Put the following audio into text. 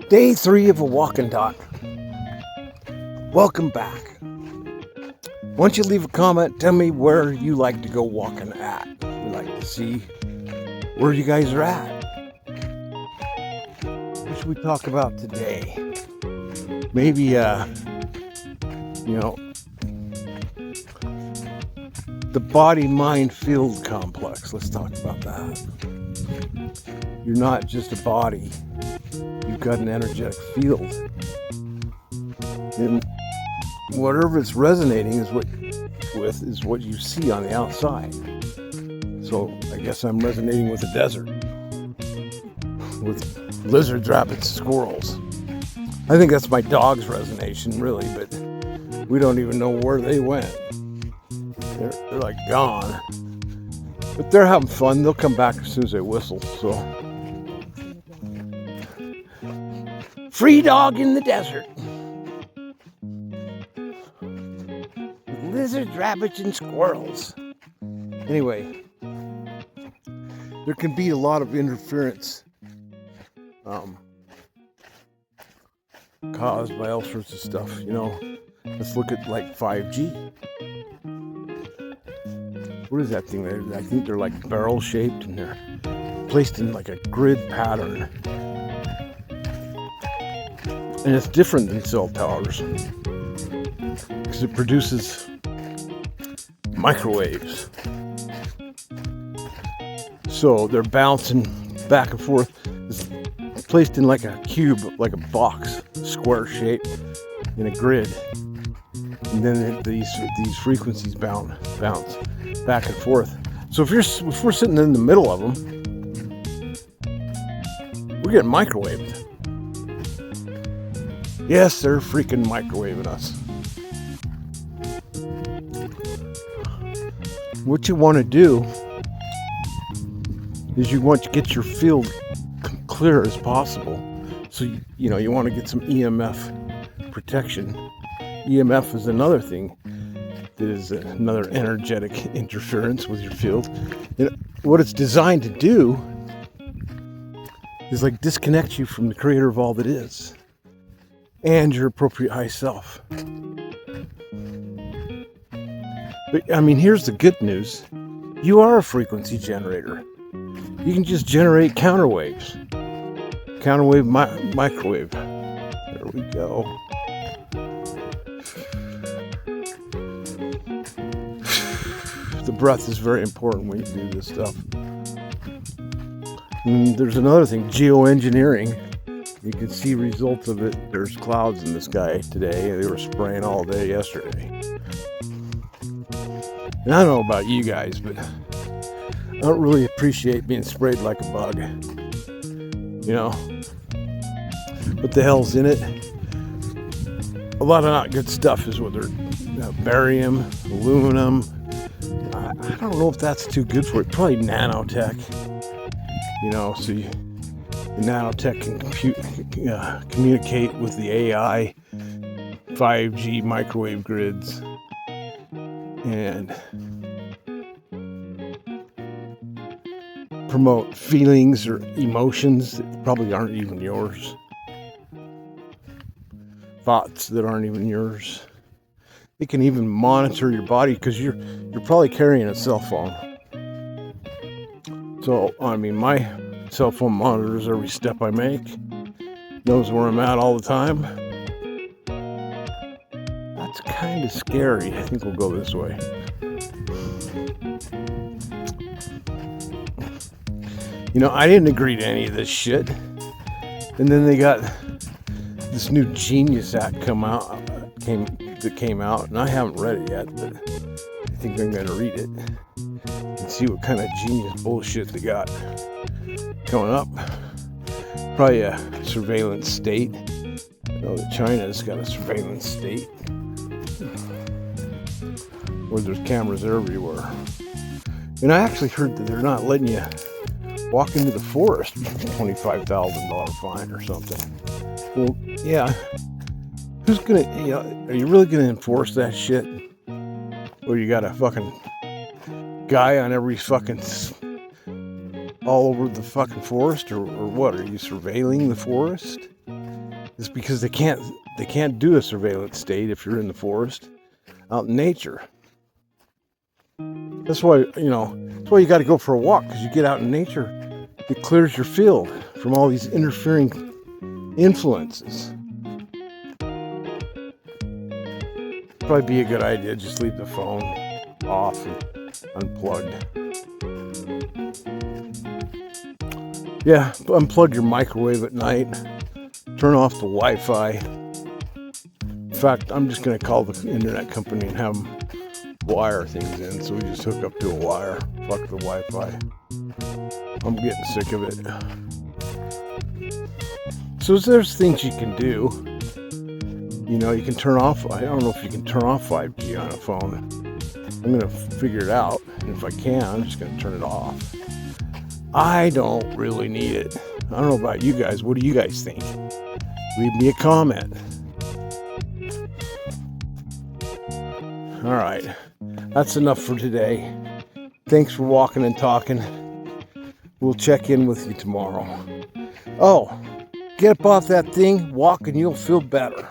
Day 3 of a walk and talk. Welcome back. Why don't you leave a comment? Tell me where you like to go walking at. We like to see where you guys are at. What should we talk about today? Maybe, the body-mind field complex. Let's talk about that. You're not just a body. You've got an energetic field. And whatever it's resonating is what you see on the outside. So I guess I'm resonating with the desert. With lizards, rabbits, squirrels. I think that's my dog's resonation, really, but we don't even know where they went. They're like gone. But they're having fun. They'll come back as soon as they whistle, so. Free dog in the desert. With lizards, rabbits, and squirrels. Anyway, there can be a lot of interference caused by all sorts of stuff, Let's look at like 5G. What is that thing? I think they're like barrel shaped and they're placed in like a grid pattern. And it's different than cell towers because it produces microwaves. So they're bouncing back and forth. It's placed in like a cube, like a box, square shape in a grid. And then these frequencies bounce back and forth. So if we're sitting in the middle of them, we're getting microwaved. Yes, they're freaking microwaving us. What you want to do is you want to get your field clear as possible. So you want to get some EMF protection. EMF is another thing that is another energetic interference with your field. And what it's designed to do is like disconnect you from the creator of all that is and your appropriate high self. But here's the good news. You are a frequency generator. You can just generate counterwaves. Counterwave microwave. There we go. The breath is very important when you do this stuff. And there's another thing, geoengineering. You can see results of it. There's clouds in the sky today. They were spraying all day yesterday. And I don't know about you guys, but I don't really appreciate being sprayed like a bug. What the hell's in it? A lot of not good stuff is what they're barium, aluminum. I don't know if that's too good for it. Probably nanotech. So the nanotech can communicate with the AI, 5G microwave grids, and promote feelings or emotions that probably aren't even yours. Thoughts that aren't even yours. It can even monitor your body because you're probably carrying a cell phone. So, my cell phone monitors every step I make, knows where I'm at all the time. That's kind of scary. I think we'll go this way. I didn't agree to any of this shit. And then they got this new Genius Act came out, and I haven't read it yet, but I think I'm going to read it and see what kind of genius bullshit they got coming up. Probably a surveillance state. I know that China's got a surveillance state where there's cameras everywhere. And I actually heard that they're not letting you walk into the forest for a $25,000 fine or something. Well, yeah. Who's gonna, are you really gonna enforce that shit? Or you got a fucking guy on every fucking all over the fucking forest, or what? Are you surveilling the forest? It's because they can't do a surveillance state if you're in the forest, out in nature. That's why you got to go for a walk, because you get out in nature, it clears your field from all these interfering influences. Probably be a good idea, just leave the phone off and unplugged. Yeah, unplug your microwave at night. Turn off the Wi-Fi. In fact, I'm just going to call the internet company and have them wire things in, so we just hook up to a wire. Fuck the Wi-Fi. I'm getting sick of it. So there's things you can do. You can turn off, I don't know if you can turn off 5G on a phone. I'm going to figure it out, and if I can, I'm just going to turn it off. I don't really need it. I don't know about you guys. What do you guys think? Leave me a comment. All right. That's enough for today. Thanks for walking and talking. We'll check in with you tomorrow. Oh, get up off that thing, walk, and you'll feel better.